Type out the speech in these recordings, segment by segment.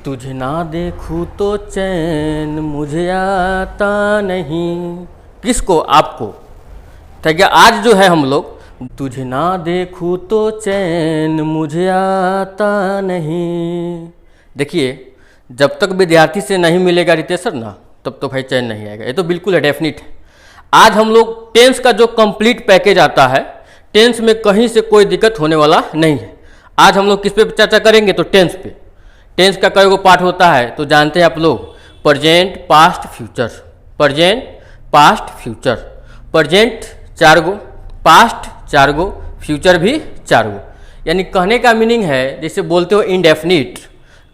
तुझे ना देखूं तो चैन मुझे आता नहीं। किसको? आपको। ठीक है, आज जो है हम लोग तुझे ना देखूं तो चैन मुझे आता नहीं। देखिए, जब तक विद्यार्थी से नहीं मिलेगा रितेश सर ना, तब तो भाई चैन नहीं आएगा, ये तो बिल्कुल है, डेफिनिट है। आज हम लोग टेंस का जो कंप्लीट पैकेज आता है, टेंस में कहीं से कोई दिक्कत होने वाला नहीं है। आज हम लोग किस पे चर्चा करेंगे? तो टेंस पे। टेंस का कई गो पार्ट होता है तो जानते हैं आप लोग, present, past, future. Present, past, future. Present 4 गो, पास्ट 4 गो, फ्यूचर भी 4 गो। यानी कहने का मीनिंग है, जैसे बोलते हो इंडेफिनिट,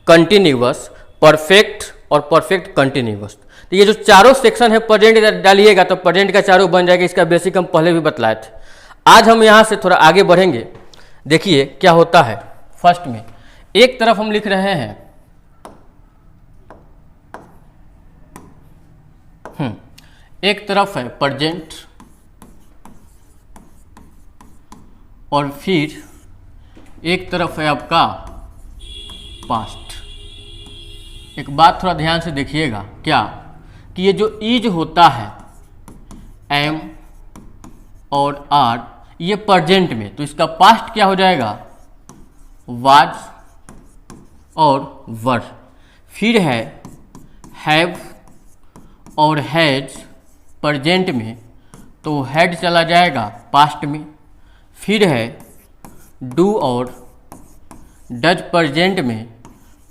कंटिन्यूअस, परफेक्ट और परफेक्ट कंटिन्यूअस। तो ये जो चारों सेक्शन है प्रेजेंट डालिएगा तो प्रेजेंट का चारों बन जाएगा। इसका बेसिक हम पहले भी बतलाए थे। आज हम यहाँ से थोड़ा आगे बढ़ेंगे। देखिए क्या होता है। फर्स्ट में एक तरफ हम लिख रहे हैं एक तरफ है प्रेजेंट और फिर एक तरफ है आपका पास्ट। एक बात थोड़ा ध्यान से देखिएगा, क्या कि ये जो इज होता है एम और आर, ये प्रेजेंट में, तो इसका पास्ट क्या हो जाएगा? वाज और वर। फिर है हैव और हैज प्रेजेंट में, तो हैड चला जाएगा पास्ट में। फिर है डू और डज प्रेजेंट में,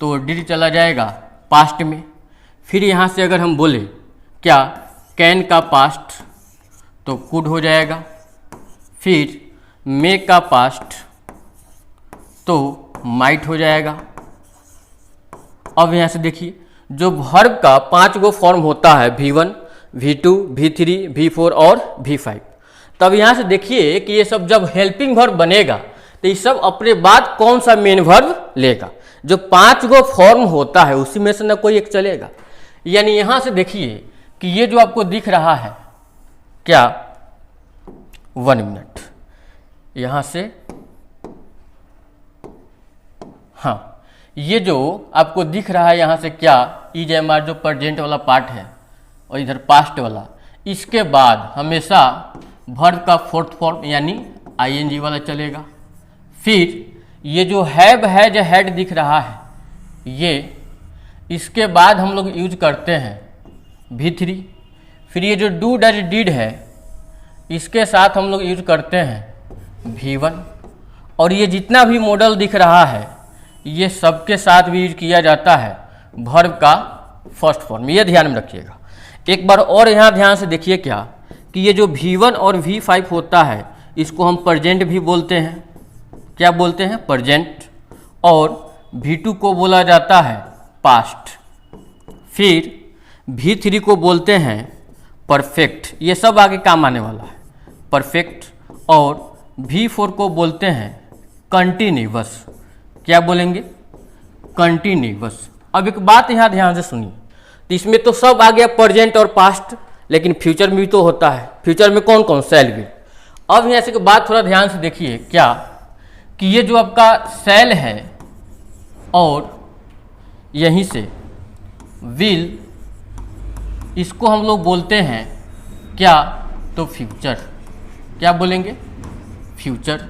तो डिड चला जाएगा पास्ट में। फिर यहाँ से अगर हम बोले क्या कैन का पास्ट, तो कुड हो जाएगा। फिर मे का पास्ट, तो माइट हो जाएगा। अब यहाँ से देखिए, जो वर्ब का 5 गो फॉर्म होता है, V1, V2, V3, V4 और V5। तब यहाँ से देखिए कि ये सब जब हेल्पिंग वर्ब बनेगा तो ये सब अपने बाद कौन सा मेन वर्ब लेगा। जो 5 गो फॉर्म होता है उसी में से ना कोई एक चलेगा। यानी यहाँ से देखिए कि ये जो आपको दिख रहा है क्या, 1 मिनट, यहाँ से, हाँ, ये जो आपको दिख रहा है यहाँ से क्या, इज एम आर जो प्रेजेंट वाला पार्ट है और इधर पास्ट वाला, इसके बाद हमेशा वर्ब का 4th फॉर्म यानी आईएनजी वाला चलेगा। फिर ये जो हैव हैज हैड दिख रहा है, ये इसके बाद हम लोग यूज करते हैं V3। फिर ये जो डू डज डिड है, इसके साथ हम लोग यूज करते हैं V1। और ये जितना भी मॉडल दिख रहा है, ये सबके साथ भी यूज किया जाता है वर्ब का 1st फॉर्म। ये ध्यान में रखिएगा। एक बार और यहाँ ध्यान से देखिए क्या कि ये जो V1 और V5 होता है, इसको हम प्रेजेंट भी बोलते हैं। क्या बोलते हैं? प्रेजेंट। और V2 को बोला जाता है पास्ट। फिर V3 को बोलते हैं परफेक्ट, ये सब आगे काम आने वाला है, परफेक्ट। और V4 को बोलते हैं कंटिन्यूअस। क्या बोलेंगे? कंटिन्यूअस। अब एक बात यहाँ ध्यान से सुनिए, तो इसमें तो सब आ गया प्रेजेंट और पास्ट, लेकिन फ्यूचर में भी तो होता है। फ्यूचर में कौन कौन? शैल विल। अब यहाँ से बात थोड़ा ध्यान से देखिए क्या कि ये जो आपका शैल है और यहीं से विल, इसको हम लोग बोलते हैं क्या? तो फ्यूचर। क्या बोलेंगे? फ्यूचर।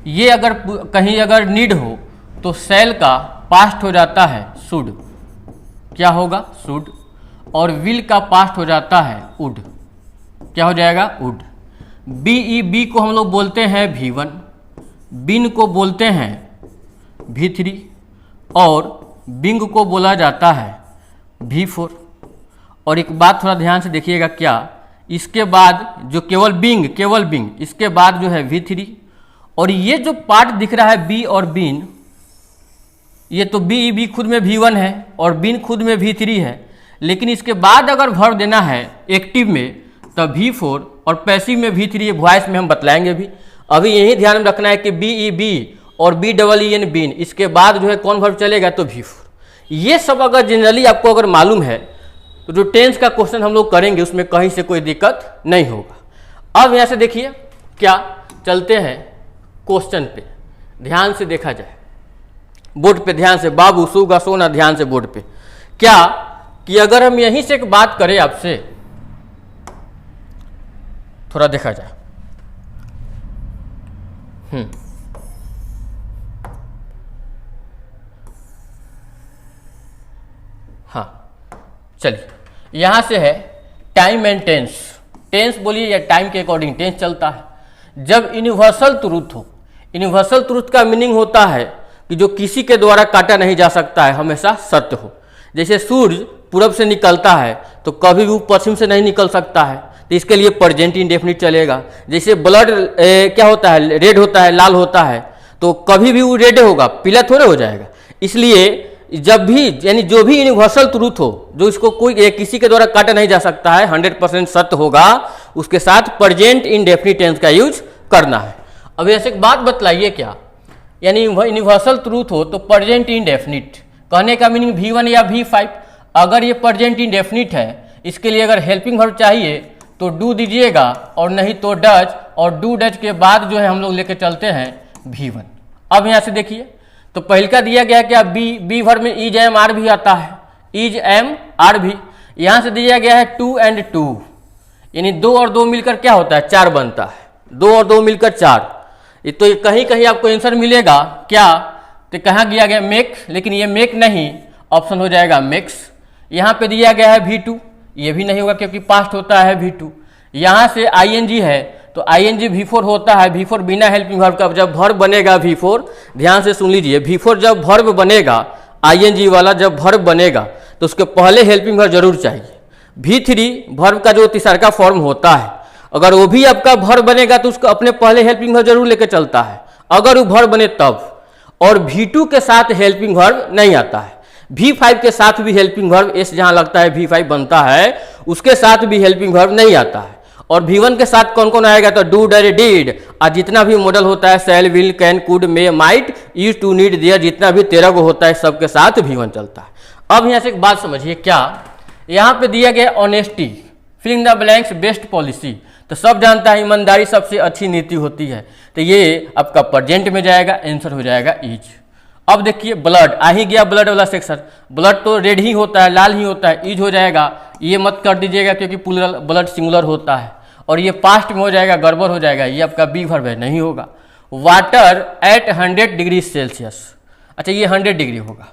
ये अगर कहीं अगर नीड हो तो शैल का पास्ट हो जाता है शुड। क्या होगा? शुड। और विल का पास्ट हो जाता है वुड। क्या हो जाएगा? वुड। बी को हम लोग बोलते हैं V1, बिन को बोलते हैं V3 और बिंग को बोला जाता है V4। और एक बात थोड़ा ध्यान से देखिएगा क्या, इसके बाद जो केवल बिंग, इसके बाद जो है V3। और ये जो पार्ट दिख रहा है बी और बिन, ये तो बी खुद में V1 है और बिन खुद में V3 है। लेकिन इसके बाद अगर वर्ब देना है एक्टिव में तब V4 और पैसिव में V3, ये वॉइस में हम बतलाएंगे भी। अभी यही ध्यान में रखना है कि बी और BEEN बिन, इसके बाद जो है कौन वर्ब चलेगा? तो V4। ये सब अगर जनरली आपको अगर मालूम है तो जो टेंस का क्वेश्चन हम लोग करेंगे उसमें कहीं से कोई दिक्कत नहीं होगा। अब यहाँ से देखिए क्या, चलते हैं क्वेश्चन पे, ध्यान से देखा जाए। बोर्ड पे ध्यान से, बाबू सूगा सोना, ध्यान से बोर्ड पे। क्या कि अगर हम यहीं से एक बात करें आपसे, थोड़ा देखा जाए। हाँ चलिए, यहां से है टाइम एंड टेंस। टेंस बोलिए या टाइम के अकॉर्डिंग टेंस चलता है। जब यूनिवर्सल ट्रूथ हो, यूनिवर्सल ट्रूथ का मीनिंग होता है कि जो किसी के द्वारा काटा नहीं जा सकता है, हमेशा सत्य हो। जैसे सूर्य पूरब से निकलता है तो कभी भी वो पश्चिम से नहीं निकल सकता है, तो इसके लिए प्रेजेंट इंडेफिनिट चलेगा। जैसे ब्लड क्या होता है, रेड होता है, लाल होता है, तो कभी भी वो रेड होगा, पीला थोड़ा हो जाएगा। इसलिए जब भी, यानी जो भी यूनिवर्सल ट्रूथ हो, जो इसको कोई किसी के द्वारा काटा नहीं जा सकता है, 100% सत्य होगा, उसके साथ प्रेजेंट इंडेफिनिट टेंस का यूज करना है। अब ऐसे एक बात बतलाइए, क्या यानी यूनिवर्सल ट्रूथ हो तो प्रेजेंट इंडेफिनिट, कहने का मीनिंग V1 या V5। अगर ये प्रेजेंट इंडेफिनिट है, इसके लिए अगर हेल्पिंग वर्ब चाहिए तो डू दीजिएगा, और नहीं तो डज, और डू डज के बाद जो है हम लोग लेके चलते हैं V1। अब यहाँ से देखिए, तो पहल का दिया गया क्या, बी वर्ब में इज एम आर भी आता है, इज एम आर भी। यहाँ से दिया गया है 2 and 2, यानी 2 और 2 मिलकर क्या होता है, 4 बनता है। 2 और 2 मिलकर 4। तो कहीं कहीं आपको आंसर मिलेगा क्या, तो कहाँ दिया गया मेक, लेकिन ये मेक नहीं, ऑप्शन हो जाएगा मेक्स। यहाँ पे दिया गया है V2, ये भी नहीं होगा क्योंकि पास्ट होता है V2। यहाँ से ING है तो ING V4 होता है, V4 बिना हेल्पिंग वर्ब का। जब वर्ब बनेगा V4, ध्यान से सुन लीजिए, V4 जब वर्ब बनेगा, ING वाला जब वर्ब बनेगा तो उसके पहले हेल्पिंग वर्ब जरूर चाहिए। V3 वर्ब का जो तीसरा का फॉर्म होता है, अगर वो भी आपका वर्ब बनेगा तो उसको अपने पहले हेल्पिंग वर्ब जरूर लेकर चलता है, अगर वो वर्ब बने तब। और V2 के साथ हेल्पिंग वर्ब नहीं आता है। V5 के साथ भी हेल्पिंग वर्ब, एस जहां लगता है V5 बनता है, उसके साथ भी हेल्पिंग वर्ब नहीं आता है। और V1 के साथ कौन कौन आएगा, तो डू, डर, डिड, और जितना भी मॉडल होता है, shall, will, can, could, may, might, used to, need, dare, जितना भी 13 को होता है, सबके साथ V1 चलता है। अब यहाँ से एक बात समझिए, क्या यहाँ पे दिया गया honesty, filling the blanks, best policy. तो सब जानता है ईमानदारी सबसे अच्छी नीति होती है, तो ये आपका प्रेजेंट में जाएगा, आंसर हो जाएगा इज। अब देखिए ब्लड आ ही गया, ब्लड वाला सेक्शन। ब्लड तो रेड ही होता है, लाल ही होता है, इज हो जाएगा। ये मत कर दीजिएगा क्योंकि प्लूरल, ब्लड सिंगुलर होता है, और ये पास्ट में हो जाएगा, गड़बड़ हो जाएगा, ये आपका बी वर्ब है, नहीं होगा। वाटर एट 100 डिग्री सेल्सियस, अच्छा ये 100 डिग्री होगा।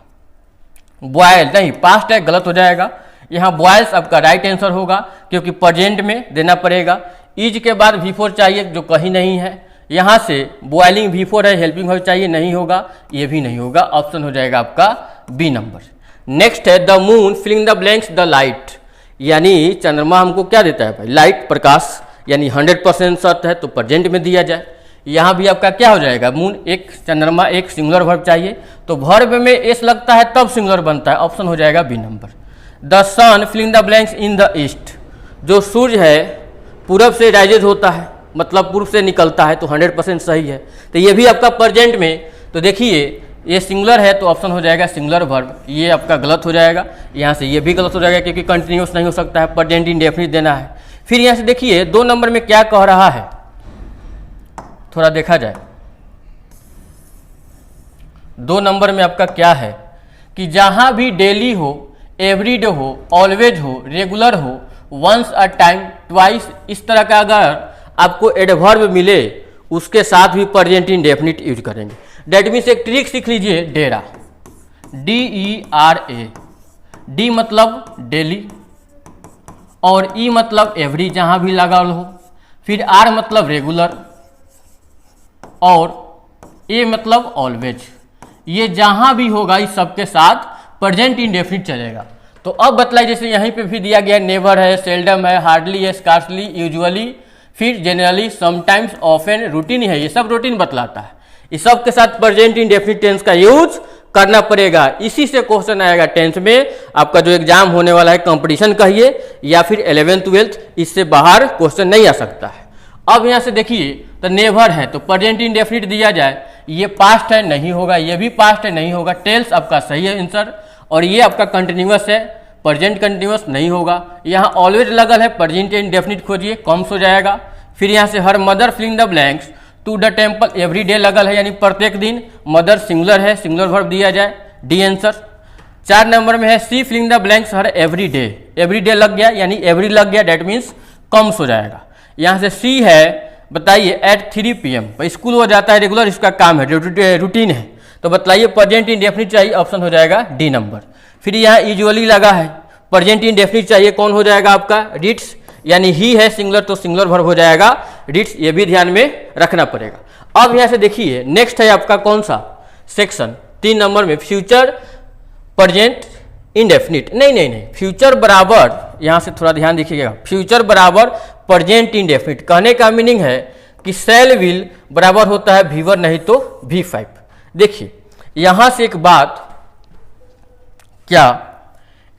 बॉयल नहीं, पास्ट है, गलत हो जाएगा। यहाँ बॉयल्स आपका राइट आंसर होगा क्योंकि प्रेजेंट में देना पड़ेगा। इज के बाद V4 चाहिए, जो कहीं नहीं है। यहाँ से बॉयलिंग V4 है, हेल्पिंग वर्ब चाहिए, नहीं होगा, ये भी नहीं होगा, ऑप्शन हो जाएगा आपका बी नंबर। नेक्स्ट है the moon filling the blanks the light, यानी चंद्रमा हमको क्या देता है भाई, लाइट, प्रकाश, यानी 100% सत्य है तो प्रेजेंट में दिया जाए। यहाँ भी आपका क्या हो जाएगा, मून एक, चंद्रमा एक, सिंगुलर वर्ब चाहिए, तो वर्ब में एस लगता है तब सिंगुलर बनता है, ऑप्शन हो जाएगा B number. The sun filling the blanks in the east, जो सूर्य है पूरब से राइजेज होता है, मतलब पूर्व से निकलता है, तो 100% सही है। तो ये भी आपका प्रेजेंट में, तो देखिए ये सिंगुलर है तो ऑप्शन हो जाएगा सिंगुलर वर्ब, ये आपका गलत हो जाएगा। यहाँ से ये भी गलत हो जाएगा क्योंकि कंटिन्यूस नहीं हो सकता है, प्रेजेंट इंडेफिनिट देना है। फिर यहाँ से देखिए 2 नंबर में क्या कह रहा है, थोड़ा देखा जाए। 2 नंबर में आपका क्या है कि जहां भी डेली हो, एवरीडे हो, ऑलवेज हो, रेगुलर हो, वंस अ टाइम, ट्वाइस, इस तरह का अगर आपको एडवर्ब मिले, उसके साथ भी प्रेजेंट इंडेफिनिट यूज करेंगे। डेट मीन्स एक ट्रिक सीख लीजिए, डेरा, DERA, डी मतलब डेली, और ई मतलब एवरी जहां भी लगा हो, फिर आर मतलब रेगुलर, और ए मतलब ऑलवेज। ये जहां भी होगा इस सबके साथ प्रेजेंट इंडेफिनिट चलेगा। तो अब बतलाइए, जैसे यहीं पे भी दिया गया, नेवर है, सेल्डम है, हार्डली है, स्कार्सली, यूजुअली, फिर जनरली, समटाइम्स, ऑफन, रूटीन है, ये सब रूटीन बतलाता है। इस सब के साथ प्रेजेंट इंडेफिनिट टेंस का यूज करना पड़ेगा। इसी से क्वेश्चन आएगा टेंस में, आपका जो एग्जाम होने वाला है, कंपटीशन कहिए या फिर 11th 12th, इससे बाहर क्वेश्चन नहीं आ सकता है। अब यहाँ से देखिए, तो नेवर है तो प्रेजेंट इंडेफिनिट दिया जाए, ये पास्ट है, नहीं होगा, ये भी पास्ट है, नहीं होगा, टेल्स आपका सही है आंसर। और ये आपका कंटिन्यूअस है, प्रेजेंट कंटिन्यूअस नहीं होगा। यहाँ ऑलवेज लगल है, प्रेजेंट इंडेफिनिट खोजिए, कॉम्स हो जाएगा। फिर यहाँ से her mother filling the blanks, to the temple every day लगल है यानी प्रत्येक दिन, मदर सिंगुलर है, सिंगुलर वर्ब दिया जाए, डी आंसर। 4 नंबर में है C filling the blanks her every day, every day लग गया यानी एवरी लग गया, डेट मीन्स कम्स हो जाएगा। यहाँ से सी है, बताइए एट 3 PM स्कूल हो जाता है रेगुलर, इसका काम है, रूटीन है, तो बताइए प्रेजेंट इंडेफिनिट चाहिए, ऑप्शन हो जाएगा डी नंबर। फिर यहाँ यूजुअली लगा है, प्रेजेंट इंडेफिनिट चाहिए, कौन हो जाएगा आपका रीड्स, यानी ही है सिंगुलर तो सिंगुलर वर्ब हो जाएगा रीड्स, ये भी ध्यान में रखना पड़ेगा। अब यहाँ से देखिए नेक्स्ट है आपका कौन सा सेक्शन, 3 नंबर में फ्यूचर प्रेजेंट इंडेफिनिट, नहीं फ्यूचर बराबर, यहाँ से थोड़ा ध्यान देखिएगा, फ्यूचर बराबर प्रेजेंट इंडेफिनिट, कहने का मीनिंग है कि सेल विल बराबर होता है V1 नहीं तो V5। देखिए यहाँ से एक बात, क्या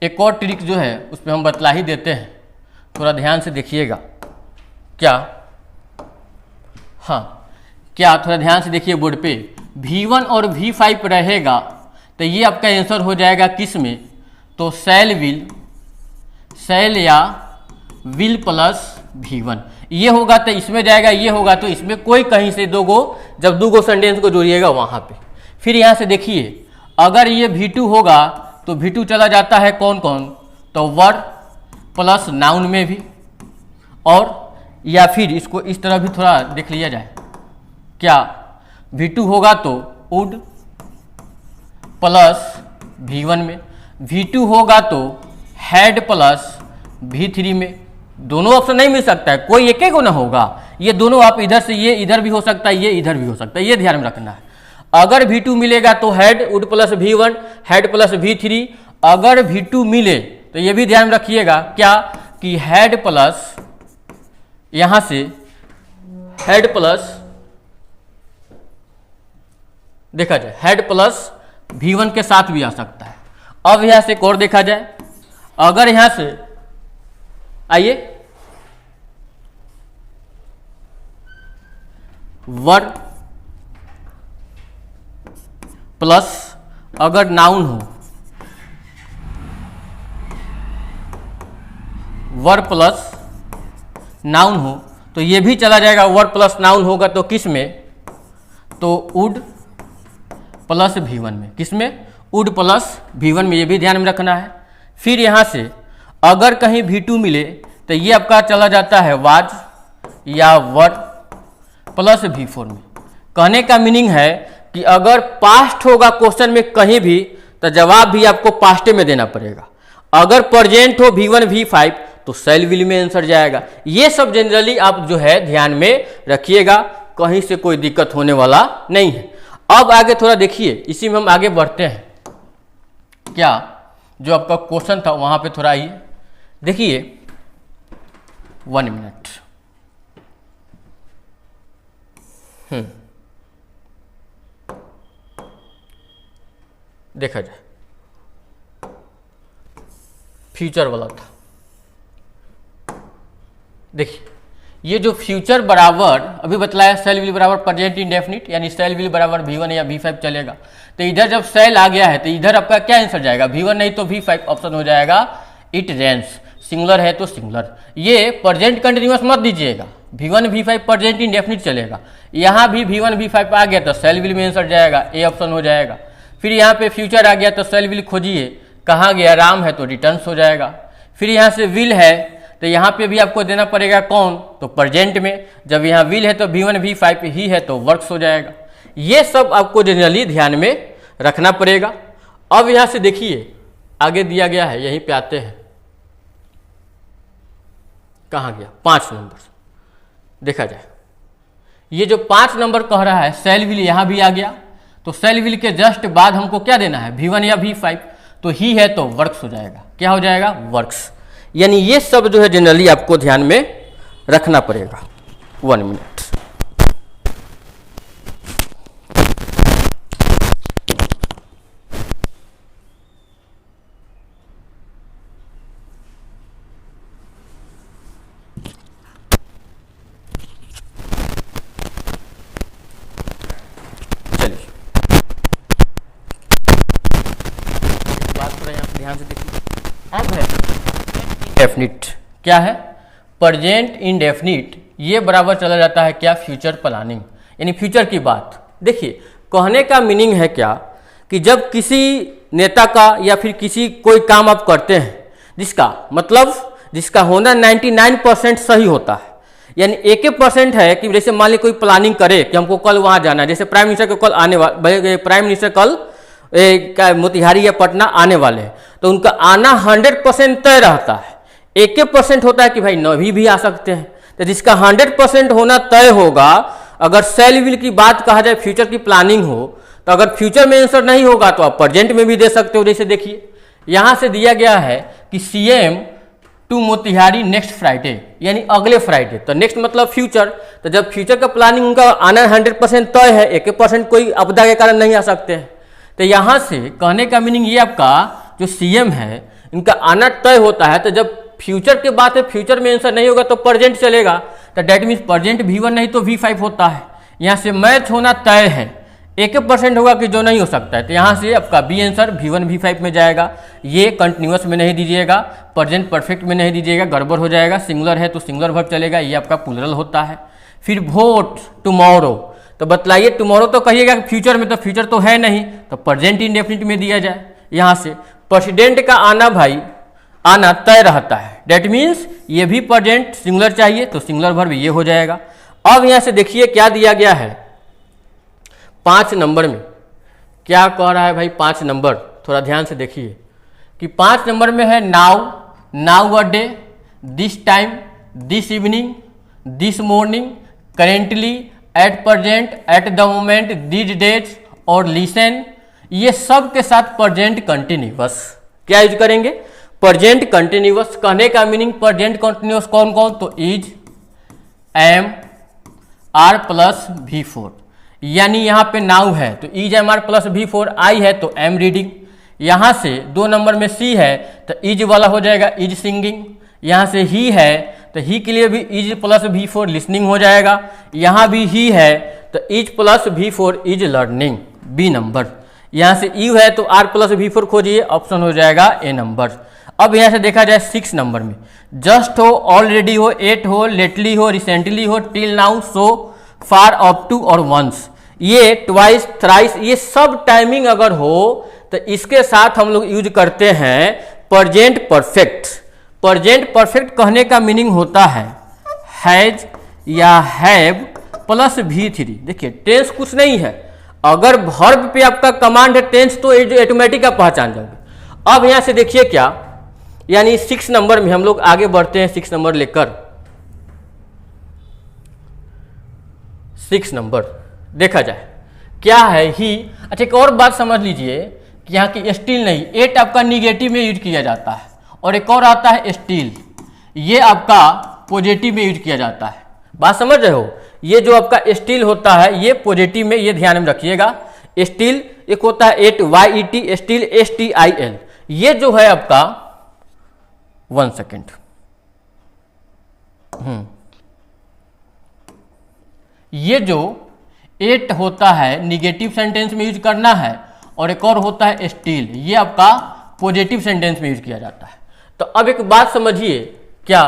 एक और ट्रिक जो है उसमें हम बतला ही देते हैं, थोड़ा ध्यान से देखिएगा। क्या, हाँ क्या, थोड़ा ध्यान से देखिए बोर्ड पे, V1 और V5 रहेगा तो ये आपका आंसर हो जाएगा किस में, तो सेल विल, सेल या विल प्लस V1, ये होगा तो इसमें जाएगा, ये होगा तो इसमें, कोई कहीं से दो गो, जब दो गो सेंटेंस को जोड़िएगा वहां पे। फिर यहाँ से देखिए अगर ये V2 होगा तो V2 चला जाता है कौन कौन, तो वर्ब प्लस नाउन में भी, और या फिर इसको इस तरह भी थोड़ा देख लिया जाए, क्या V2 होगा तो वुड प्लस V1 में, V2 होगा तो हैड प्लस V3 में, दोनों ऑप्शन नहीं मिल सकता है, कोई एक ही को ना होगा, ये दोनों आप इधर से, ये इधर भी हो सकता है, ये इधर भी हो सकता है, ये ध्यान में रखना है। अगर V2 मिलेगा तो had would plus V1, had plus V3, अगर V2 मिले तो ये भी ध्यान रखिएगा क्या कि हैड प्लस, यहां से हैड प्लस देखा जाए, हेड प्लस V1 के साथ भी आ सकता है। अब यहां से एक और देखा जाए, अगर यहां से आइए वर्ब प्लस अगर नाउन हो, वर्ब प्लस नाउन हो तो ये भी चला जाएगा, वर्ब प्लस नाउन होगा तो किस में, तो वुड प्लस V1 में, किस में, वुड प्लस V1 में, ये भी ध्यान में रखना है। फिर यहाँ से अगर कहीं V2 मिले तो ये आपका चला जाता है वाज या वर्ब प्लस V4 में। कहने का मीनिंग है कि अगर पास्ट होगा क्वेश्चन में कहीं भी तो जवाब भी आपको पास्ट में देना पड़ेगा, अगर प्रेजेंट हो V1 V5 तो सेल विल में आंसर जाएगा। ये सब जनरली आप जो है ध्यान में रखिएगा, कहीं से कोई दिक्कत होने वाला नहीं है। अब आगे थोड़ा देखिए, इसी में हम आगे बढ़ते हैं, क्या जो आपका क्वेश्चन था वहां पे थोड़ा आइए देखिए, 1 मिनट। देखा जाए फ्यूचर वाला था, देखिए ये जो फ्यूचर बराबर अभी बतलाया, सेल विल बराबर प्रेजेंट इंडेफिनिट, यानी सेल विल बराबर V1 या V5 चलेगा, तो इधर जब सेल आ गया है तो इधर आपका क्या आंसर जाएगा, V1 नहीं तो V5, ऑप्शन हो जाएगा इट रेंस, सिंगुलर है तो सिंगुलर। ये प्रेजेंट कंटिन्यूअस मत दीजिएगा, V1 V5 प्रेजेंट इंडेफिनिट चलेगा, यहाँ भी V1 V5 आ गया तो सेल विल में आंसर जाएगा, ए ऑप्शन हो जाएगा। फिर यहाँ पे फ्यूचर आ गया तो सेल विल खोजिए, कहाँ गया, राम है तो रिटर्न्स हो जाएगा। फिर यहाँ से विल है तो यहाँ पे भी आपको देना पड़ेगा कौन, तो प्रेजेंट में, जब यहाँ विल है तो V1 V5 ही है तो वर्क्स हो जाएगा। ये सब आपको जनरली ध्यान में रखना पड़ेगा। अब यहाँ से देखिए आगे दिया गया है, यहीं पे आते हैं, कहाँ गया, 5 नंबर देखा जाए, ये जो 5 नंबर कह रहा है सेल विल यहाँ भी आ गया, तो सेल विल के जस्ट बाद हमको क्या देना है, V1 या V5, तो ही है तो वर्क्स हो जाएगा, क्या हो जाएगा, वर्क्स। यानी ये सब जो है जनरली आपको ध्यान में रखना पड़ेगा। 1 मिनट। चलिए बात थोड़ा यहाँ ध्यान से देखिए। अब है इंडेफिनिट, क्या है, प्रेजेंट इंडेफिनिट, ये बराबर चला जाता है क्या, फ्यूचर प्लानिंग। यानी फ्यूचर की बात। देखिए कहने का मीनिंग है क्या कि जब किसी नेता का या फिर किसी कोई काम आप करते हैं जिसका होना 99% सही होता है, यानी 1% है कि जैसे मान ली कोई प्लानिंग करे कि हमको कल वहाँ जाना है, जैसे प्राइम मिनिस्टर को कल प्राइम मिनिस्टर कल मोतिहारी या पटना आने वाले हैं, तो उनका आना 100% तय रहता है। 1% होता है कि भाई नभी भी आ सकते हैं। तो जिसका 100% होना तय होगा, अगर सेल विल की बात कहा जाए, फ्यूचर की प्लानिंग हो, तो अगर फ्यूचर में आंसर नहीं होगा तो आप प्रेजेंट में भी दे सकते हो। जैसे देखिए यहाँ से दिया गया है कि CM to Motihari next Friday, यानी अगले फ्राइडे। तो नेक्स्ट मतलब फ्यूचर। तो जब फ्यूचर का प्लानिंग उनका आना 100% तय है, 1% कोई आपदा के कारण नहीं आ सकते हैं। तो यहाँ से कहने का मीनिंग ये आपका जो सीएम है इनका आना तय होता है। तो जब फ्यूचर की बात है, फ्यूचर में आंसर नहीं होगा तो प्रेजेंट चलेगा। तो डेट मीन्स प्रेजेंट V1 नहीं तो V5 होता है। यहाँ से मैच होना तय है, 1% होगा कि जो नहीं हो सकता है। तो यहाँ से आपका बी आंसर V1 V5 में जाएगा। ये कंटिन्यूअस में नहीं दीजिएगा, प्रेजेंट परफेक्ट में नहीं दीजिएगा, गड़बड़ हो जाएगा। सिंगुलर है तो सिंगुलर वर्ब चलेगा, ये आपका प्लूरल होता है। फिर वोट टुमारो, तो बतलाइए टुमारो तो कहिएगा कि फ्यूचर में, तो फ्यूचर तो है नहीं, तो प्रेजेंट इंडेफिनिट में दिया जाए। यहाँ से प्रेसिडेंट का आना भाई आना तय रहता है, डेट मीन्स ये भी प्रेजेंट सिंगुलर चाहिए तो सिंगुलर वर्ब ये हो जाएगा। अब यहाँ से देखिए क्या दिया गया है 5 नंबर में, क्या कह रहा है भाई 5 नंबर, थोड़ा ध्यान से देखिए कि 5 नंबर में है now a day, this time, this evening, this morning, currently, at present, at the moment, these days और लिसन। ये सब के साथ प्रेजेंट कंटिन्यूअस क्या यूज करेंगे, प्रेजेंट कंटिन्यूअस। कहने का मीनिंग प्रेजेंट कंटिन्यूअस कौन कौन, तो is, am, are plus V4, यानी यहाँ पे नाउ है तो is am are plus V4, I है तो एम रीडिंग। यहाँ से 2 नंबर में सी है तो इज वाला हो जाएगा इज सिंगिंग। यहाँ से ही है तो ही के लिए भी इज प्लस V4 लिसनिंग हो जाएगा। यहाँ भी ही है तो is plus V4 is learning, B number. यहाँ से यू है तो आर प्लस V4 खोजिए, ऑप्शन हो जाएगा ए नंबर। अब यहाँ से देखा जाए 6 नंबर में, जस्ट हो, ऑलरेडी हो, एट हो, लेटली हो, रिसेंटली हो, till now, so far, up to और वंस। ये ट्वाइस, थ्राइस, ये सब टाइमिंग अगर हो तो इसके साथ हम लोग यूज करते हैं प्रेजेंट परफेक्ट। प्रेजेंट परफेक्ट कहने का मीनिंग होता है हैज या हैव प्लस V3। देखिए टेंस कुछ नहीं है, अगर वर्ब पे आपका कमांड है टेंस तो ऑटोमेटिक आप पहचान जाओगे। अब यहाँ से देखिए क्या, यानी 6 नंबर में हम लोग आगे बढ़ते हैं। 6 नंबर लेकर 6 नंबर देखा जाए क्या है ही। अच्छा एक और बात समझ लीजिए कि यहाँ की स्टील नहीं, एट आपका निगेटिव में यूज किया जाता है, और एक और आता है स्टील, ये आपका पॉजिटिव में यूज किया जाता है। बात समझ रहे हो, ये जो आपका स्टील होता है ये पॉजिटिव में, ये ध्यान में रखिएगा। स्टील एक होता है 8 YET, स्टील STIL। ये जो है आपका 1 सेकेंड, ये जो 8 होता है निगेटिव सेंटेंस में यूज करना है, और एक और होता है स्टील, ये आपका पॉजिटिव सेंटेंस में यूज किया जाता है। तो अब एक बात समझिए क्या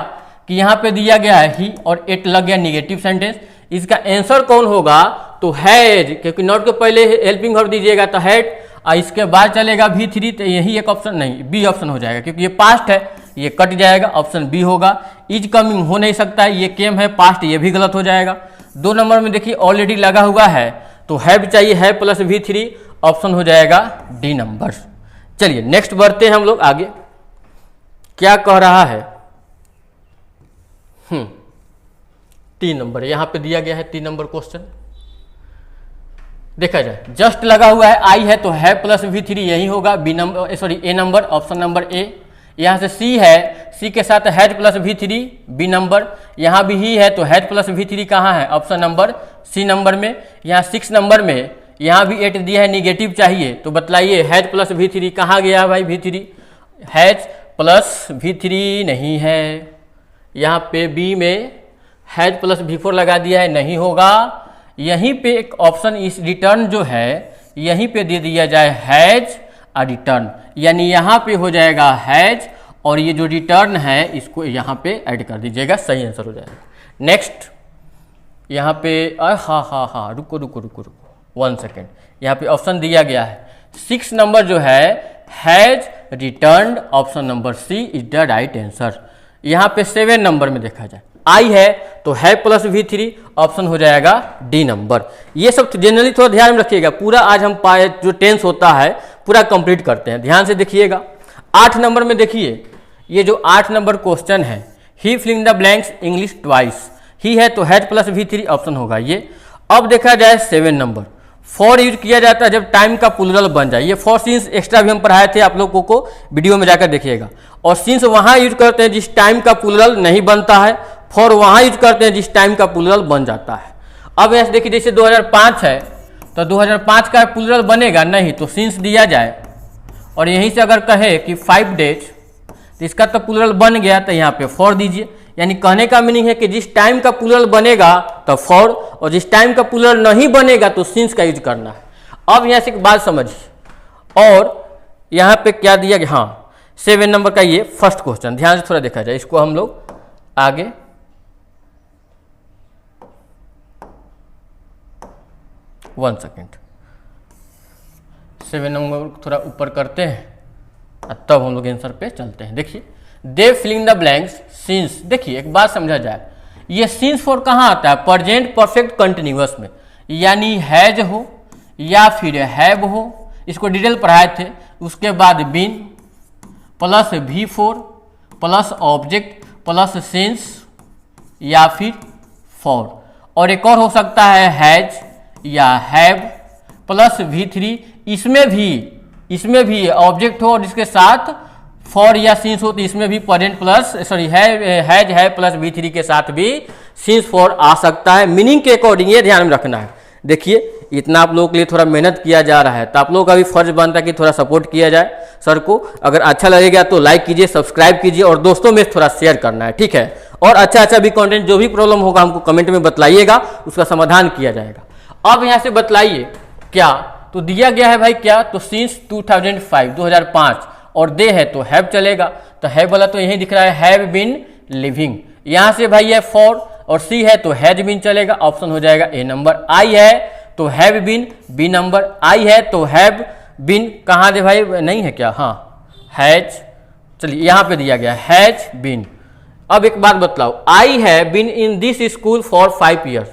कि यहाँ पे दिया गया है ही और 8 लग गया निगेटिव सेंटेंस, इसका आंसर कौन होगा, तो हैज, क्योंकि नॉट के पहले हेल्पिंग वर्ब दीजिएगा तो हैड, और इसके बाद चलेगा V3, तो यही एक ऑप्शन नहीं, बी ऑप्शन हो जाएगा, क्योंकि ये पास्ट है, ये कट जाएगा, ऑप्शन बी होगा। इज कमिंग हो नहीं सकता है, ये केम है पास्ट, ये भी गलत हो जाएगा। 2 नंबर में देखिए ऑलरेडी लगा हुआ है तो हैव चाहिए, है प्लस V3, ऑप्शन हो जाएगा डी नंबर। चलिए नेक्स्ट बढ़ते हैं हम लोग आगे, क्या कह रहा है 3 नंबर, यहां पे दिया गया है 3 नंबर क्वेश्चन। देखा जाए जस्ट लगा हुआ है, आई है तो है प्लस V3 यही होगा, B number, sorry A number, option number A. यहाँ से सी है, सी के साथ has plus V3 B number. यहाँ भी ही है तो हैज प्लस V3 कहाँ है, ऑप्शन नंबर सी नंबर में। यहाँ 6 नंबर में यहाँ भी 8 दिया है, निगेटिव चाहिए, तो बतलाइए हैज प्लस V3 कहाँ गया भाई, V3 हैज प्लस V3 नहीं है। यहाँ पे बी में हैज प्लस V4 लगा दिया है, नहीं होगा। यहीं पे एक ऑप्शन इस रिटर्न जो है यहीं पे दे दिया जाए हैज आ रिटर्न, यानी यहाँ पे हो जाएगा हैज, और ये जो रिटर्न है इसको यहाँ पे ऐड कर दीजिएगा, सही आंसर हो जाएगा। नेक्स्ट यहाँ पे हाँ रुको 1 सेकेंड, यहाँ पे ऑप्शन दिया गया है 6 नंबर जो है has returned, option number C is the right answer. यहाँ पे 7 नंबर में देखा जाए आई है तो है प्लस V3, ऑप्शन हो जाएगा डी नंबर। ये सब जनरली थोड़ा ध्यान में रखिएगा, पूरा आज हम जो टेंस होता है पूरा कंप्लीट करते हैं, ध्यान से देखिएगा। 8 नंबर में देखिए, ये जो 8 नंबर क्वेश्चन है, he filling the blanks English twice, he है तो हैज प्लस V3, ऑप्शन होगा ये। अब देखा जाए 7 नंबर, फॉर यूज किया जाता है जब टाइम का प्लूरल बन जाए। ये फॉर सिंस एक्स्ट्रा भी हम पढ़ाए थे, आप लोगों को वीडियो में जाकर देखिएगा। और सिंस वहां यूज करते हैं जिस टाइम का प्लूरल नहीं बनता है, फॉर वहां यूज करते हैं जिस टाइम का प्लूरल बन जाता है। अब यहाँ से देखिए, जैसे 2005 है तो 2005 का प्लूरल बनेगा नहीं, तो सिंस दिया जाए और यहीं से अगर कहे कि 5 डेज तो इसका तो प्लूरल बन गया, तो यहाँ पे फॉर दीजिए। यानी कहने का मीनिंग है कि जिस टाइम का प्लूरल बनेगा तो फॉर, और जिस टाइम का प्लूरल नहीं बनेगा तो सिंस का यूज करना है। अब यहाँ से एक बात समझिए, और यहाँ पे क्या दिया गया, हाँ 7 नंबर का ये फर्स्ट क्वेश्चन, ध्यान से थोड़ा देखा जाए, इसको हम लोग आगे 1 सेकेंड 7 नंबर थोड़ा ऊपर करते हैं, तब हम लोग आंसर पे चलते हैं। देखिए, दे फिलिंग द ब्लैंक्स सिंस, देखिए एक बात समझा जाए, ये सिंस फॉर कहाँ आता है, प्रेजेंट परफेक्ट कंटिन्यूअस में, यानी हैज हो या फिर हैव हो, इसको डिटेल पढ़ाए थे। उसके बाद been plus V4 plus object plus since या फिर फॉर, और एक और हो सकता है हैज या हैव प्लस V3, इसमें भी ऑब्जेक्ट हो और इसके साथ फॉर या सिंस हो, तो इसमें भी प्रेजेंट प्लस हैज है प्लस V3 के साथ भी सिंस फॉर आ सकता है। मीनिंग के अकॉर्डिंग ये ध्यान में रखना है। देखिए, इतना आप लोगों के लिए थोड़ा मेहनत किया जा रहा है, तो आप लोगों का भी फर्ज बनता है कि थोड़ा सपोर्ट किया जाए सर को। अगर अच्छा लगेगा तो लाइक कीजिए, सब्सक्राइब कीजिए और दोस्तों में थोड़ा शेयर करना है, ठीक है। और अच्छा भी कंटेंट, जो भी प्रॉब्लम होगा हमको कमेंट में बतलाइएगा, उसका समाधान किया जाएगा। अब यहाँ से बतलाइए क्या, तो दिया गया है भाई क्या, तो सिंस 2005 और दे है तो हैव चलेगा, तो हैव वाला तो यही दिख रहा है, हैव बीन लिविंग। यहाँ से भाई है फॉर और सी है तो हैज बीन चलेगा, ऑप्शन हो जाएगा ए नंबर। आई है तो हैव बीन, बी नंबर। आई है तो हैव बीन, कहाँ दे भाई, नहीं है क्या, हाँ हैज, चलिए यहाँ पे दिया गया हैज बीन। अब एक बात बतलाओ, आई है been in this school for 5 years,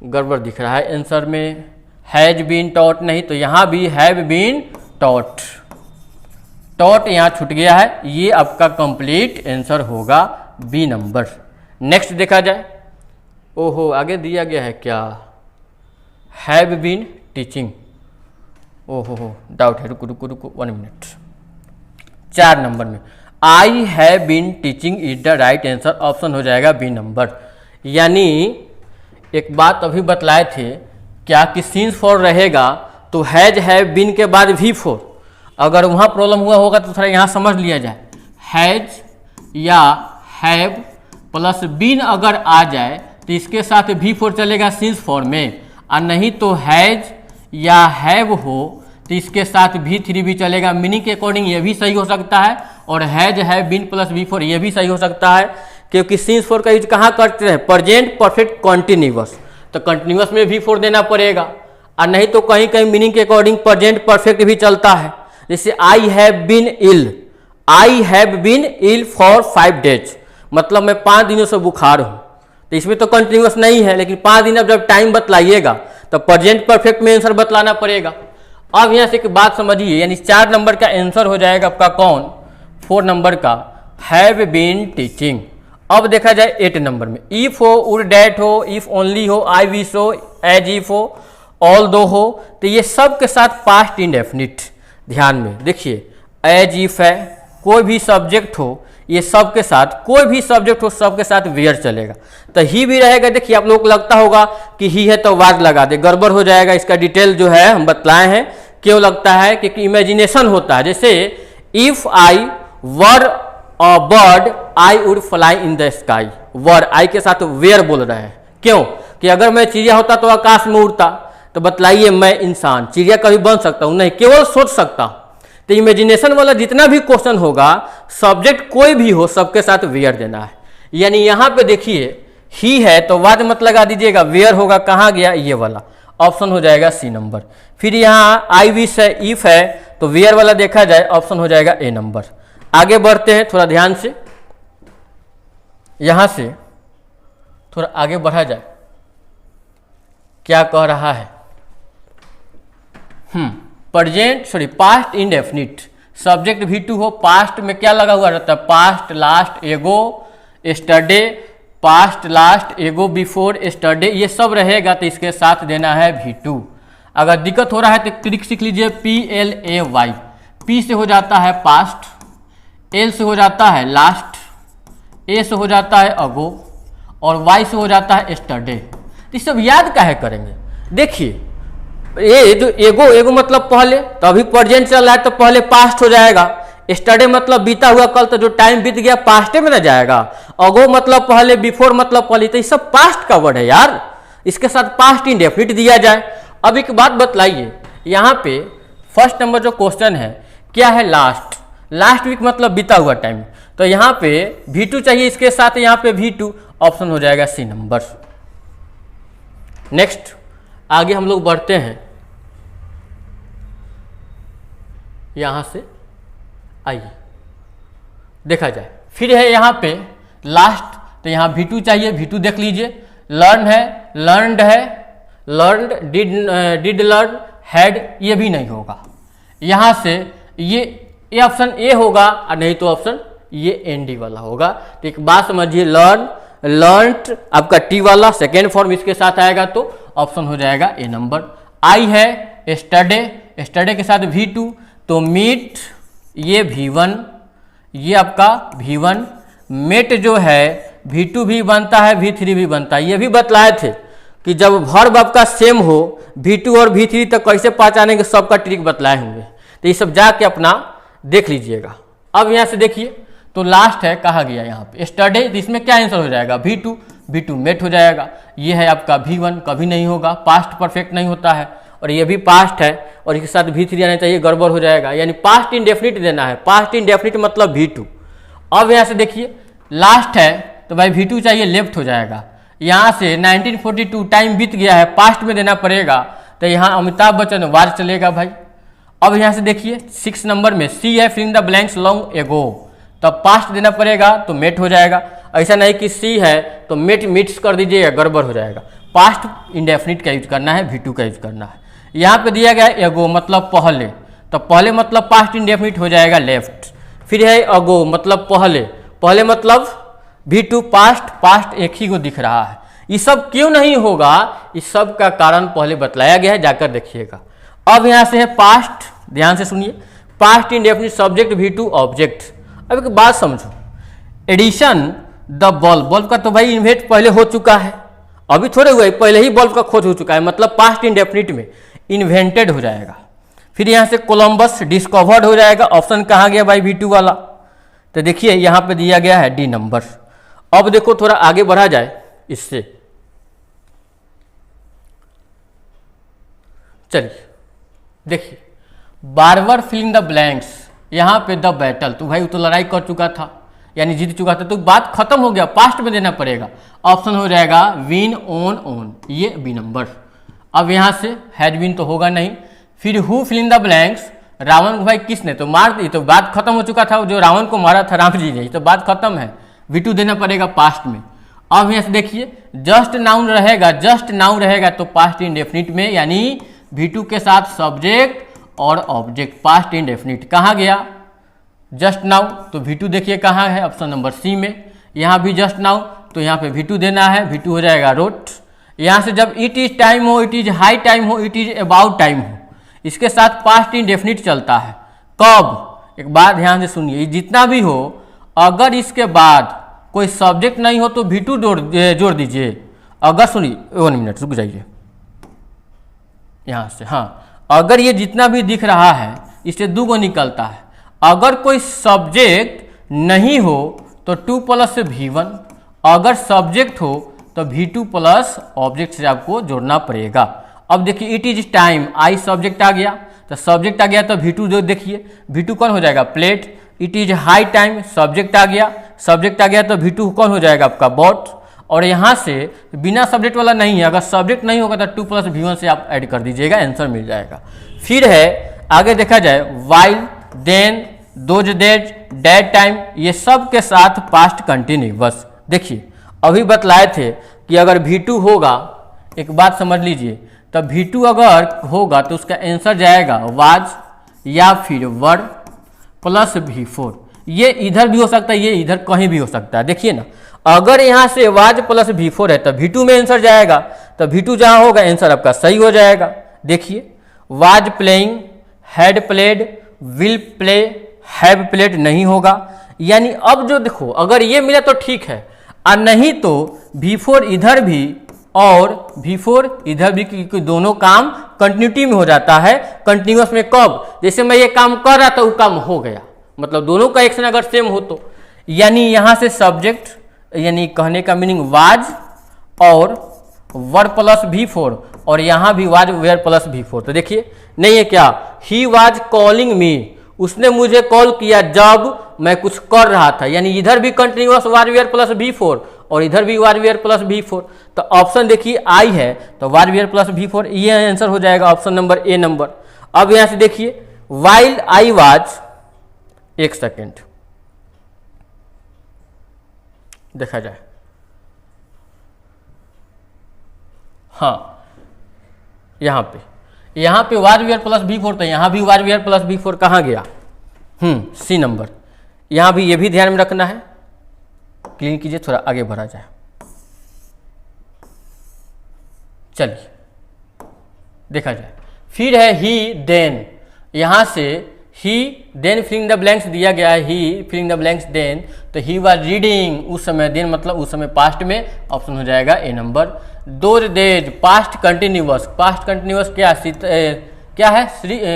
गड़बड़ दिख रहा है आंसर में, हैज बीन टॉट नहीं, तो यहाँ भी हैव बीन टॉट, टॉट यहाँ छूट गया है, ये आपका कंप्लीट आंसर होगा बी नंबर। नेक्स्ट देखा जाए, ओहो आगे दिया गया है क्या, हैव बीन टीचिंग, ओहो डाउट है, रुको 1 मिनट। 4 नंबर में I have been teaching is the right answer, option हो जाएगा बी नंबर। यानी एक बात अभी बतलाए थे क्या कि सिंस फॉर रहेगा तो हैज हैव बीन के बाद V4, अगर वहाँ प्रॉब्लम हुआ होगा तो थोड़ा यहाँ समझ लिया जाए, हैज या हैव प्लस बीन अगर आ जाए तो इसके साथ V4 चलेगा सिंस फॉर में, और नहीं तो हैज या हैव हो तो इसके साथ V3 भी चलेगा। मीनिंग के अकॉर्डिंग ये भी सही हो सकता है, और has have been plus V4 ये भी सही हो सकता है, क्योंकि सिंस फॉर का यूज कहाँ करते हैं, प्रेजेंट परफेक्ट कंटिन्यूअस, तो कंटिन्यूअस में V4 देना पड़ेगा, और नहीं तो कहीं कहीं मीनिंग के अकॉर्डिंग प्रेजेंट परफेक्ट भी चलता है। जैसे I have been ill, I have been ill for 5 days, मतलब मैं 5 दिनों से बुखार हूँ, तो इसमें तो कंटिन्यूअस नहीं है, लेकिन 5 दिन अब जब टाइम बतलाइएगा तो प्रेजेंट परफेक्ट में आंसर बतलाना पड़ेगा। अब यहाँ से एक बात समझिए, यानी 4 नंबर का आंसर हो जाएगा आपका कौन, 4 नंबर का हैव बीन टीचिंग। अब देखा जाए 8 नंबर में, इफ हो, वुड डैट हो, इफ ओनली हो, आई विश हो, एज इफ हो, ऑल दो हो, तो ये सब के साथ पास्ट इंडेफिनिट। ध्यान में देखिए, एज इफ है, कोई भी सब्जेक्ट हो, ये सब के साथ, कोई भी सब्जेक्ट हो सबके साथ वेयर चलेगा, तो ही भी रहेगा। देखिए आप लोगों को लगता होगा कि ही है तो वाज लगा दे, गड़बड़ हो जाएगा। इसका डिटेल जो है हम बतलाए हैं, क्यों लगता है, क्योंकि इमेजिनेशन होता है। जैसे if I were a bird I would fly in the sky, were I के साथ वेयर बोल रहे हैं, क्यों कि अगर मैं चिड़िया होता तो आकाश में उड़ता, तो बतलाइए मैं इंसान चिड़िया कभी बन सकता हूं, नहीं, केवल सोच सकता। तो इमेजिनेशन वाला जितना भी क्वेश्चन होगा, सब्जेक्ट कोई भी हो, सबके साथ वेयर देना है। यानी यहाँ पे देखिए ही है तो बाद मत लगा दीजिएगा, वेयर होगा कहाँ गया ये वाला, ऑप्शन हो जाएगा सी नंबर। फिर यहाँ आई विश है, इफ है तो वेयर वाला देखा जाए, ऑप्शन हो जाएगा ए नंबर। आगे बढ़ते हैं थोड़ा ध्यान से, यहां से थोड़ा आगे बढ़ा जाए, क्या कह रहा है, present sorry past indefinite, subject V2 हो, पास्ट में क्या लगा हुआ रहता है, पास्ट लास्ट एगो एस्टरडे, पास्ट लास्ट एगो बिफोर एस्टरडे, ये सब रहेगा तो इसके साथ देना है V2। अगर दिक्कत हो रहा है तो ट्रिक सीख लीजिए, PLAY, P से हो जाता है पास्ट, L से हो जाता है लास्ट, A से हो जाता है अगो और Y से हो जाता है एस्टरडे। ये सब याद काहे करेंगे, देखिए ये जो एगो मतलब पहले, तो अभी प्रेजेंट चल रहा है तो पहले पास्ट हो जाएगा, एस्टरडे मतलब बीता हुआ कल, तो जो टाइम बीत गया पास्टे में ना जाएगा, अगो मतलब पहले, बिफोर मतलब पहले, तो ये सब पास्ट का वर्ड है यार, इसके साथ पास्ट इंडेफिनिट दिया जाए। अब एक बात बतलाइए, यहाँ पे फर्स्ट नंबर जो क्वेश्चन है क्या है, लास्ट, लास्ट वीक मतलब बीता हुआ टाइम, तो यहाँ पे V2 चाहिए इसके साथ, यहाँ पे V2, ऑप्शन हो जाएगा सी नंबर। नेक्स्ट आगे हम लोग बढ़ते हैं, यहां से आइए देखा जाए, फिर है यहाँ पे लास्ट, तो यहाँ V2 चाहिए, V2 देख लीजिए, लर्न है, लर्नड है, लर्नड, डिड लर्न, हैड, ये भी नहीं होगा, यहां से ये ऑप्शन ए होगा और नहीं तो ऑप्शन ये एनडी वाला होगा। तो एक बात समझिए, लर्न, लर्नड आपका टी वाला सेकेंड फॉर्म इसके साथ आएगा तो ऑप्शन हो जाएगा ए नंबर। आई है एस्टरडे, एस्टरडे के साथ V2, तो मीट ये V1, ये आपका V1, मेट जो है V2 भी बनता है, V3 भी बनता है, ये भी बतलाए थे कि जब वर्ब आपका सेम हो V2 और V3 तो कैसे पहचानेंगे, सबका ट्रिक बतलाए होंगे, तो ये सब जाके अपना देख लीजिएगा। अब यहाँ से देखिए, तो लास्ट है कहा गया यहाँ पे एस्टरडे, तो इसमें क्या आंसर हो जाएगा, V2, V2 मेट हो जाएगा। ये है आपका V1, कभी नहीं होगा, पास्ट परफेक्ट नहीं होता है, और ये भी पास्ट है और इसके साथ V3 आना चाहिए, गड़बड़ हो जाएगा, यानी पास्ट इंडेफिनिट देना है, पास्ट इंडेफिनिट मतलब V2। अब यहाँ से देखिए लास्ट है तो भाई V2 चाहिए, लेफ्ट हो जाएगा, यहाँ से 1942 टाइम बीत गया है, पास्ट में देना पड़ेगा, तो यहाँ अमिताभ बच्चन वार चलेगा भाई। अब यहाँ से देखिए 6 नंबर में सी है, filling the blanks long ago, तब पास्ट देना पड़ेगा तो मेट हो जाएगा, ऐसा नहीं कि सी है तो मेट मिट्स कर दीजिएगा, गड़बड़ हो जाएगा, पास्ट इंडेफिनिट का यूज करना है, V2 का यूज करना है। यहाँ पे दिया गया एगो मतलब पहले, तो पहले मतलब पास्ट इंडेफिनिट हो जाएगा लेफ्ट, फिर है अगो मतलब पहले, पहले मतलब V2, पास्ट, पास्ट एक ही को दिख रहा है, ये सब क्यों नहीं होगा, इस सब का कारण पहले बतलाया गया है, जाकर देखिएगा। अब यहाँ से है पास्ट, ध्यान से सुनिए, past indefinite subject V2 object. अब एक बात समझो, एडिशन द बल्ब, बल्ब का तो भाई इन्वेंट पहले हो चुका है, अभी थोड़े हुए, पहले ही बल्ब का खोज हो चुका है, मतलब पास्ट इंडेफिनिट में इन्वेंटेड हो जाएगा। फिर यहाँ से कोलंबस डिस्कवर्ड हो जाएगा, ऑप्शन कहाँ गया भाई V2 वाला, तो देखिए यहाँ पे दिया गया है डी नंबर। अब देखो थोड़ा आगे बढ़ा जाए इससे, चलिए देखिए, बार फिलिंग द ब्लैंक्स, यहाँ पे द बैटल, तो भाई वो तो लड़ाई कर चुका था यानी जीत चुका था, तो बात खत्म हो गया, पास्ट में देना पड़ेगा, ऑप्शन हो जाएगा विन ऑन, ये बी नंबर। अब यहाँ से हैज विन तो होगा नहीं, फिर who filling the blanks, Ravan को भाई किसने तो मार दी, तो बात खत्म हो चुका था, जो रावण को मारा था राम जी ने, तो बात खत्म है, V2 देना पड़ेगा पास्ट में। अब यहाँ से देखिए जस्ट नाउन रहेगा, जस्ट नाउन रहेगा तो पास्ट इंडेफिनिट में, यानी V2 के साथ सब्जेक्ट और ऑब्जेक्ट, पास्ट इंडेफिनिट कहाँ गया, जस्ट नाउ, तो V2 देखिए कहाँ है, ऑप्शन नंबर सी में। यहाँ भी जस्ट नाउ, तो यहाँ पे V2 देना है, V2 हो जाएगा रोट। यहाँ से जब इट इज टाइम हो, इट इज हाई टाइम हो, इट इज अबाउट टाइम हो, इसके साथ पास्ट इंडेफिनिट चलता है, कब, एक बात ध्यान से सुनिए, जितना भी हो अगर इसके बाद कोई सब्जेक्ट नहीं हो तो V2 जोड़ दीजिए, अगर सुनिए 1 मिनट रुक जाइए, यहाँ से, हाँ, अगर ये जितना भी दिख रहा है इससे 2 को निकलता है, अगर कोई सब्जेक्ट नहीं हो तो 2 प्लस V1, अगर सब्जेक्ट हो तो V2 प्लस ऑब्जेक्ट से आपको जोड़ना पड़ेगा। अब देखिए इट इज टाइम, आई सब्जेक्ट आ गया, तो सब्जेक्ट आ गया तो V2 जो देखिए, V2 कौन हो जाएगा, plate. It is high time, subject आ गया, सब्जेक्ट आ गया तो V2 कौन हो जाएगा आपका बॉट। और यहाँ से बिना सब्जेक्ट वाला नहीं है, अगर सब्जेक्ट नहीं होगा तो 2 + V1 से आप ऐड कर दीजिएगा, आंसर मिल जाएगा। फिर है आगे देखा जाए while, then, those days, date time, ये सब के साथ पास्ट कंटिन्यूअस। देखिए अभी बतलाए थे कि अगर V2 होगा, एक बात समझ लीजिए, तो V2 अगर होगा तो उसका आंसर जाएगा वाज या फिर वर प्लस V4। ये इधर भी हो सकता है, ये इधर कहीं भी हो सकता है। देखिए ना, अगर यहाँ से वाज प्लस V4 है तो V2 में आंसर जाएगा, तो V2 जहाँ होगा आंसर आपका सही हो जाएगा। देखिए was playing, had played, will play, have played नहीं होगा। यानी अब जो देखो, अगर ये मिला तो ठीक है, और नहीं तो V4 इधर भी और V4 इधर भी, क्योंकि दोनों काम कंटिन्यूटी में हो जाता है। कंटिन्यूअस में कब, जैसे मैं ये काम कर रहा था वो काम हो गया, मतलब दोनों का एक्शन अगर सेम हो तो। यानी यहाँ से सब्जेक्ट, यानी कहने का मीनिंग वाज और वर प्लस V4, और यहाँ भी वाज वेयर प्लस V4। तो देखिए नहीं है क्या, ही वाज कॉलिंग मी, उसने मुझे कॉल किया जब मैं कुछ कर रहा था। यानी इधर भी continuous was where plus V4 और इधर भी वाज वेयर प्लस V4। तो ऑप्शन देखिए आई है, तो वाज वेयर प्लस V4 ये आंसर हो जाएगा, ऑप्शन नंबर ए नंबर। अब यहाँ से देखिए वाइल आई वाज, एक सेकेंड देखा जाए, हाँ यहाँ पे वाज वेयर प्लस V4 था, यहाँ भी वाज वेयर प्लस V4 कहाँ गया, सी नंबर। यहाँ भी ये भी ध्यान में रखना है, क्लीन कीजिए, थोड़ा आगे बढ़ा जाए। चलिए देखा जाए, फिर है ही देन, यहाँ से ही देन फिलिंग द ब्लैंक्स दिया गया है, he filling the blanks then, तो ही वाज रीडिंग, उस समय, देन मतलब उस समय पास्ट में, ऑप्शन हो जाएगा A number. Those days past continuous, past continuous क्या है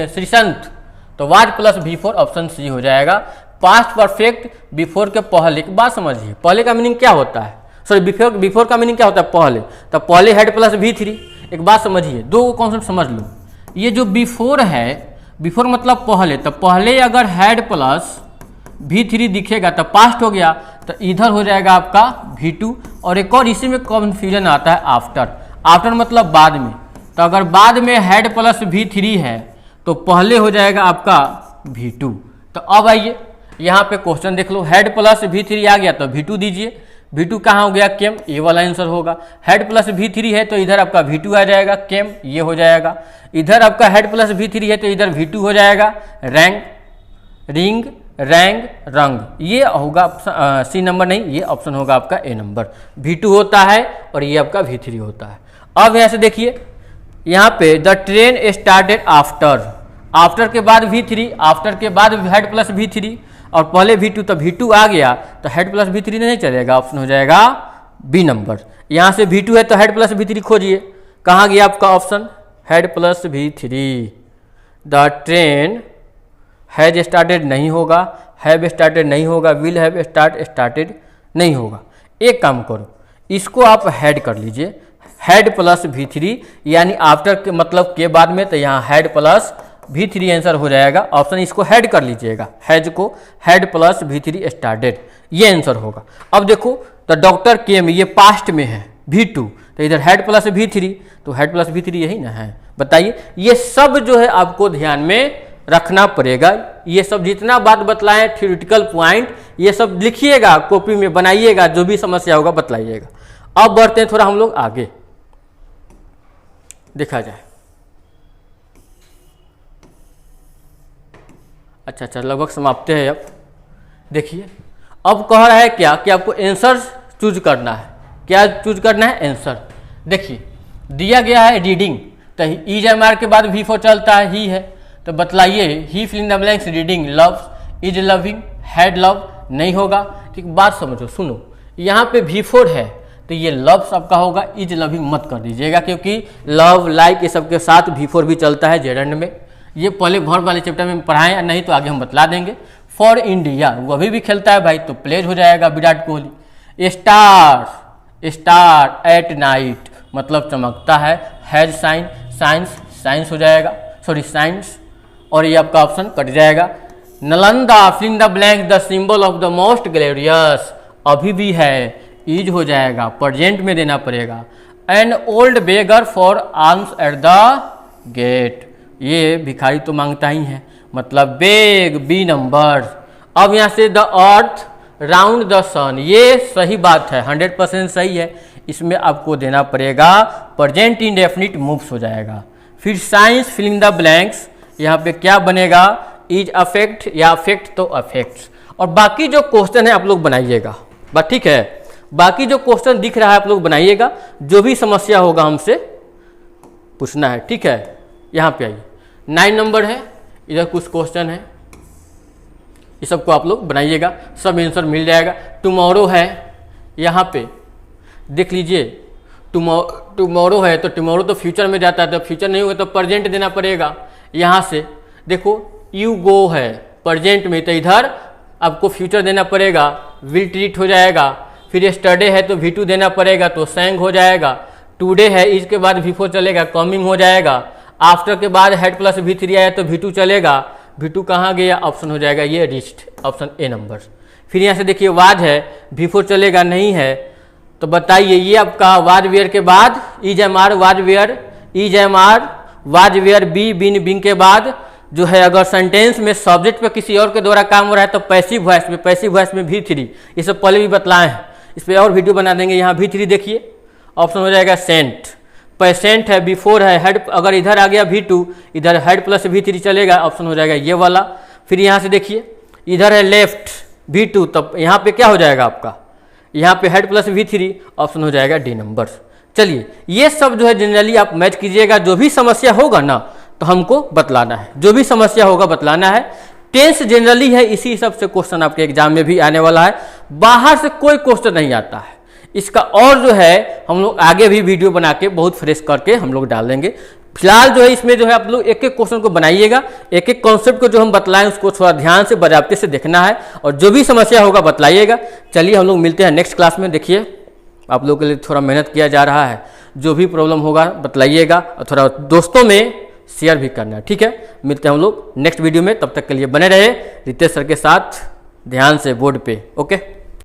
श्रीसंत, तो was plus V4 option C हो जाएगा। पास्ट परफेक्ट बिफोर के पहले, एक बात समझिए, पहले का मीनिंग क्या होता है, सॉरी बिफोर का मीनिंग क्या होता है पहले, तो पहले हेड प्लस V3। एक बात समझिए, दो कॉन्सेप्ट समझ लो, ये जो बिफोर है, बिफोर मतलब पहले, तो पहले अगर हेड प्लस V3 दिखेगा तो पास्ट हो गया, तो इधर हो जाएगा आपका V2। और एक और इसी में कन्फ्यूजन आता है आफ्टर, आफ्टर मतलब बाद में, तो अगर बाद में हेड प्लस V3 है तो पहले हो जाएगा आपका V2। तो अब आइए यहाँ पे क्वेश्चन देख लो, हेड प्लस V3 आ गया तो V2 दीजिए, V2 कहाँ हो गया केम, ये वाला आंसर होगा। हेड प्लस V3 है तो इधर आपका V2 आ जाएगा, केम ये हो जाएगा। इधर आपका हेड प्लस V3 है तो इधर V2 हो जाएगा, रैंक, रिंग, रैंक, रंग, ये होगा सी नंबर नहीं, ये ऑप्शन होगा आपका ए नंबर। V2 होता है और ये आपका V3 होता है। अब यहाँ से देखिए, यहाँ पे the train started after, after के बाद V3, आफ्टर के बाद हेड प्लस V3 और पहले V2, तो V2 आ गया तो हेड प्लस V3 नहीं चलेगा, ऑप्शन हो जाएगा बी नंबर। यहाँ से V2 है तो हेड प्लस V3 खोजिए, कहाँ गया आपका option, head plus V3। The train has started नहीं होगा, हैव स्टार्टेड नहीं होगा, विल हैव स्टार्टेड नहीं होगा। एक काम करो, इसको आप हेड कर लीजिए, हेड प्लस V3, यानी आफ्टर के मतलब के बाद में, तो यहाँ हेड प्लस V3 आंसर हो जाएगा, ऑप्शन इसको हेड कर लीजिएगा, हैज को हेड प्लस V3 स्टार्टेड, ये आंसर होगा। अब देखो, तो डॉक्टर केम, ये पास्ट में है V2, तो इधर हेड प्लस V3, तो हेड प्लस V3 यही ना है, बताइए। ये सब जो है आपको ध्यान में रखना पड़ेगा, ये सब जितना बात बतलाएं थ्योरेटिकल पॉइंट, ये सब लिखिएगा, कॉपी में बनाइएगा, जो भी समस्या होगा बतलाइएगा। अब बढ़ते हैं थोड़ा हम लोग आगे, देखा जाए। अच्छा, लगभग समाप्त है। अब देखिए, अब कह रहा है क्या कि आपको आंसर चूज करना है, क्या चूज करना है, आंसर। देखिए दिया गया है रीडिंग, तो EJMR के बाद V4 चलता है, ही है, तो बतलाइए, ही filling the blanks reading, loves, is loving, had love नहीं होगा। ठीक, बात समझो, सुनो, यहाँ पे V4 है तो ये लव्स आपका होगा, इज लविंग मत कर दीजिएगा, क्योंकि लव, लाइक ये सब के साथ V4 भी चलता है जेरेंड में। ये पहले वर्ब वाले चैप्टर में पढ़ाएं, या नहीं तो आगे हम बतला देंगे। फॉर इंडिया वो अभी भी खेलता है भाई, तो प्लेज हो जाएगा Virat Kohli. Star at night मतलब चमकता है, हैज साइन, साइंस हो जाएगा, सॉरी साइंस, और ये आपका ऑप्शन कट जाएगा। Nalanda filling the blank the symbol of the most glorious, अभी भी है, इज हो जाएगा, प्रेजेंट में देना पड़ेगा। An old beggar for alms at the gate, ये भिखारी तो मांगता ही है, मतलब बेग बी नंबर। अब यहाँ से द अर्थ राउंड द सन, ये सही बात है, 100% सही है, इसमें आपको देना पड़ेगा प्रेजेंट इंडेफिनिट मूव्स हो जाएगा। फिर साइंस फिलिंग द ब्लैंक्स, यहाँ पे क्या बनेगा, इज अफेक्ट या अफेक्ट तो अफेक्ट्स। और बाकी जो क्वेश्चन है आप लोग बनाइएगा, बस ठीक है, बाकी जो क्वेश्चन दिख रहा है आप लोग बनाइएगा, जो भी समस्या होगा हमसे पूछना है, ठीक है। यहाँ पे आइए, 9 नंबर है, इधर कुछ क्वेश्चन है, ये सबको आप लोग बनाइएगा, सब आंसर मिल जाएगा। टुमारो है, यहाँ पे देख लीजिए, टुमारो है तो टुमारो तो फ्यूचर में जाता है, तो फ्यूचर नहीं होगा तो प्रेजेंट देना पड़ेगा। यहाँ से देखो यू गो है प्रेजेंट में, तो इधर आपको फ्यूचर देना पड़ेगा, विल ट्रीट हो जाएगा। फिर यस्टरडे है तो V2 देना पड़ेगा, तो सैंग हो जाएगा। टुडे है, इसके बाद V4 चलेगा, कमिंग हो जाएगा। आफ्टर के बाद हेड प्लस V3 आया तो V2 चलेगा, V2 कहाँ गया, ऑप्शन हो जाएगा ये रिस्ट, ऑप्शन ए नंबर। फिर यहाँ से देखिए वाज है, V4 चलेगा नहीं है, तो बताइए ये आपका वाज वेयर के बाद is am are, was were is am are, was were be been, being के बाद जो है अगर सेंटेंस में सब्जेक्ट पे किसी और के द्वारा काम हो रहा है तो पैसिव वॉइस में, पैसिव वॉइस में V3, ये सब पहले भी बतलाए हैं, इस पर और वीडियो बना देंगे। यहाँ V3 देखिए, ऑप्शन हो जाएगा सेंट, पेशेंट है, B4 है, हेड अगर इधर आ गया V2, इधर हेड प्लस V3 चलेगा, ऑप्शन हो जाएगा ये वाला। फिर यहाँ से देखिए इधर है लेफ्ट V2, तब यहाँ पे क्या हो जाएगा आपका, यहाँ पे हेड प्लस V3, ऑप्शन हो जाएगा डी नंबर। चलिए ये सब जो है जनरली आप मैच कीजिएगा, जो भी समस्या होगा ना तो हमको बतलाना है, जो भी समस्या होगा बतलाना है। टेंस जनरली है, इसी सब से क्वेश्चन आपके एग्जाम में भी आने वाला है, बाहर से कोई क्वेश्चन नहीं आता है। इसका और जो है हम लोग आगे भी वीडियो बना के बहुत फ्रेश करके हम लोग डाल देंगे। फिलहाल जो है इसमें जो है आप लोग एक एक क्वेश्चन को बनाइएगा, एक एक कॉन्सेप्ट को जो हम बतलाएं उसको थोड़ा ध्यान से बजाबते से देखना है, और जो भी समस्या होगा बतलाइएगा। चलिए हम लोग मिलते हैं नेक्स्ट क्लास में। देखिए आप लोगों के लिए थोड़ा मेहनत किया जा रहा है, जो भी प्रॉब्लम होगा बतलाइएगा, और थोड़ा दोस्तों में शेयर भी करना है, ठीक है। मिलते हैं हम लोग नेक्स्ट वीडियो में, तब तक के लिए बने रहे रितेश सर के साथ ध्यान से बोर्ड पे, ओके।